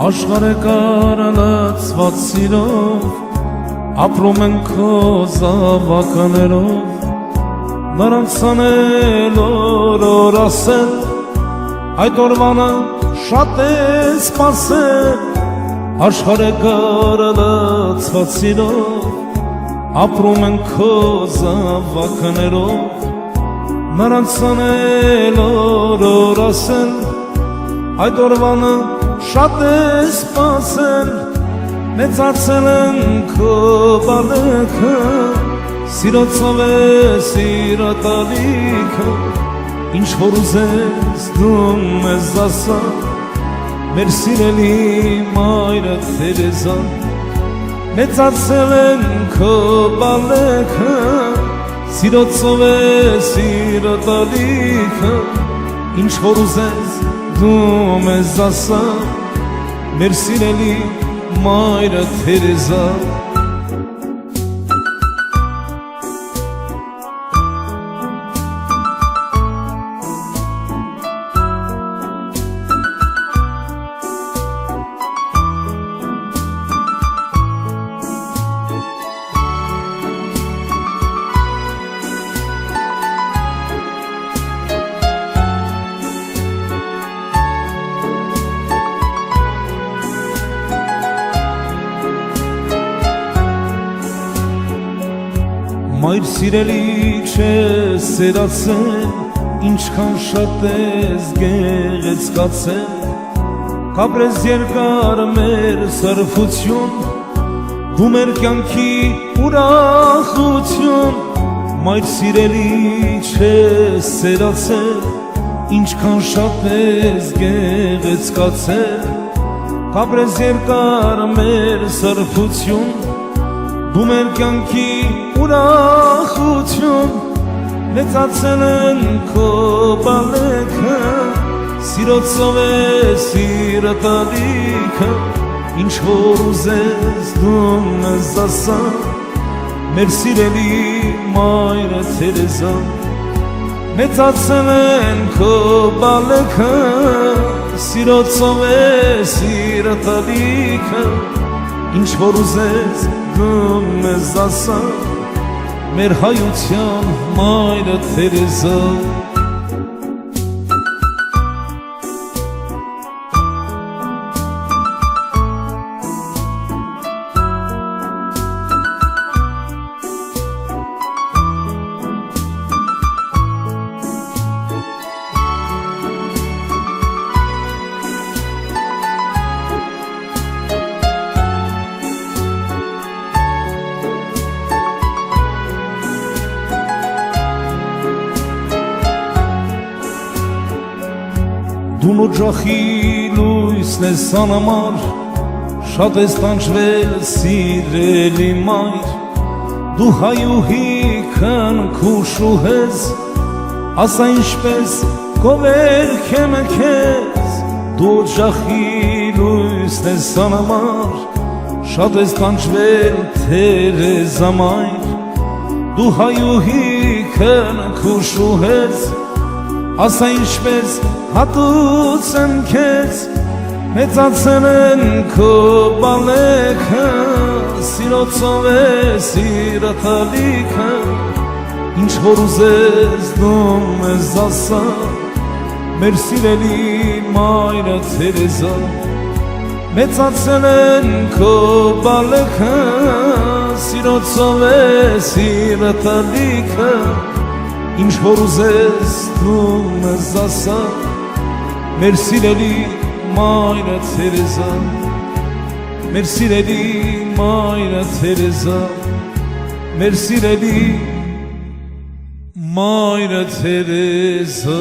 Աշխարհը կարալացված սիրով ապրում են քո զավակներով նրանց անելով օր ասել այդ օրվանը շատ է սպասել աշխարհը կարալացված սիրով ապրում են քո զավակներով նրանց անելով օր ասել այդ օրվանը շատ է սպասել մեծացել են քո բալեքը սիրոցով է սիրատալիքը ինչ որ ուզես դու մեզ ասա մեր սիրելի մայրը Թերեզա մեծացել են քո բալեքը սիրոցով է սիրատալիքը ինչ որ ուզես դու մեզ ասա մեր սիրելի մայրը Թերեզա Մայր սիրելի չես սերացել, ինչքան շատ ես գեղեցկացել Կապրես երկար մեր սրբություն, դու մեր կյանքի ուրախություն Մայր սիրելի չես սերացել, ինչքան շատ ես գեղեցկացել Կապրես երկար մեր սրբություն Դու մեր կյանքի ուրախություն մեծացել են քո բալեքը սիրոցով է սիրատալիքը ինչ որ ուզես դու մեզ ասա մեր սիրելի մայրը Թերեզա մեծացել են քո բալեքը սիրոցով է սիրատալիքը ինչ որ ուզես դու մեզ ասա մեր հայության մայրը Թերեզա Դու նոջախի լույսն ես անամար, շատ ես տանջվել սիրելի մայր, դու հայուհի քնքուշուհ ես, ասա ինչպես կովերք եմ քեզ, դու նոջախի լույսն ես անամար, շատ ես տանջվել Թերեզա մայր, դու հայուհի քնքուշուհ ես, ասա ինչպես հատուց եմ քեզ մեծացել են քո բալեքը սիրոցով է սիրատալիքը ինչ որ ուզես դու մեզ ասա մեր սիրելի մայրը Թերեզա մեծացել են քո բալեքը սիրոցով է սիրատալիքը ինչ որ ուզես դու մեզ ասա մեր սիրելի մայրը Թերեզա մեր սիրելի մայրը Թերեզա մեր սիրելի մայրը Թերեզա